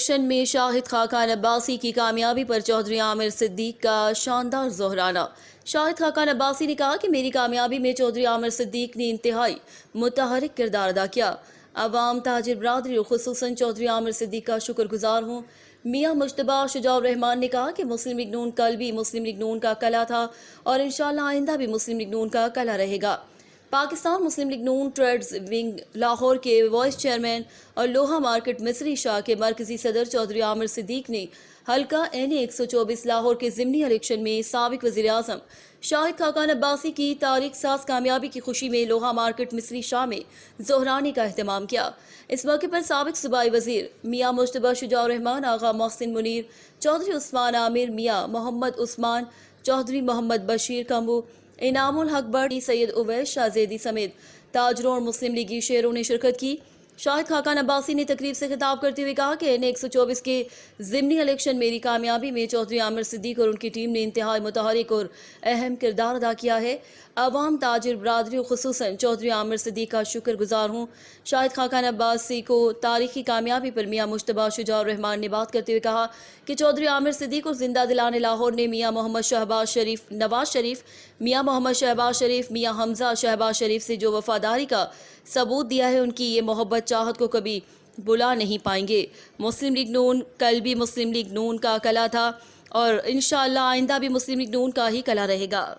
Election میں شاہد خاقان عباسی کی کامیابی پر چودھری عامر صدیق کا شاندار ظہرانہ۔ شاہد خاقان عباسی نے کہا کہ میری کامیابی میں چودھری عامر صدیق نے انتہائی متحرک کردار ادا کیا۔ عوام، تاجر برادری اور خصوصاً چودھری عامر صدیق کا شکر گزار ہوں۔ میاں مجتبیٰ شجاع الرحمان نے کہا کہ مسلم لیگ نون کل بھی مسلم لیگ نون کا کلا تھا اور انشاءاللہ آئندہ بھی مسلم لیگ نون کا کلا رہے گا۔ پاکستان مسلم لیگ نون ٹریڈز ونگ لاہور کے وائس چیئرمین اور لوہا مارکیٹ مصری شاہ کے مرکزی صدر چودھری عامر صدیق نے حلقہ این 124 لاہور کے ضمنی الیکشن میں سابق وزیر اعظم شاہد خاقان عباسی کی تاریخ ساز کامیابی کی خوشی میں لوہا مارکیٹ مصری شاہ میں ظہرانے کا اہتمام کیا۔ اس موقع پر سابق صوبائی وزیر میاں مجتبیٰ شجاع الرحمان، آغا محسن منیر، چودھری عثمان عامر، میاں محمد عثمان، چودھری محمد بشیر کمبو، انعام الحق بٹ، سید اویس شاہ زیدی سمیت تاجروں اور مسلم لیگی شہریوں نے شرکت کی۔ شاہد خاقان عباسی نے تقریب سے خطاب کرتے ہوئے کہا کہ این 124 کے ضمنی الیکشن میری کامیابی میں چودھری عامر صدیق اور ان کی ٹیم نے انتہائی متحرک اور اہم کردار ادا کیا ہے۔ عوام، تاجر برادری اور خصوصاً چودھری عامر صدیق کا شکر گزار ہوں۔ شاہد خاقان عباسی کو تاریخی کامیابی پر میاں مجتبیٰ شجاع الرحمان نے بات کرتے ہوئے کہا کہ چودھری عامر صدیق اور زندہ دلان لاہور نے میاں محمد نواز شریف، میاں محمد شہباز شریف، میاں حمزہ شہباز شریف سے جو وفاداری کا ثبوت دیا ہے، ان کی یہ محبت چاہت کو کبھی بلا نہیں پائیں گے۔ مسلم لیگ نون کل بھی مسلم لیگ نون کا کلا تھا اور انشاءاللہ آئندہ بھی مسلم لیگ نون کا ہی کلا رہے گا۔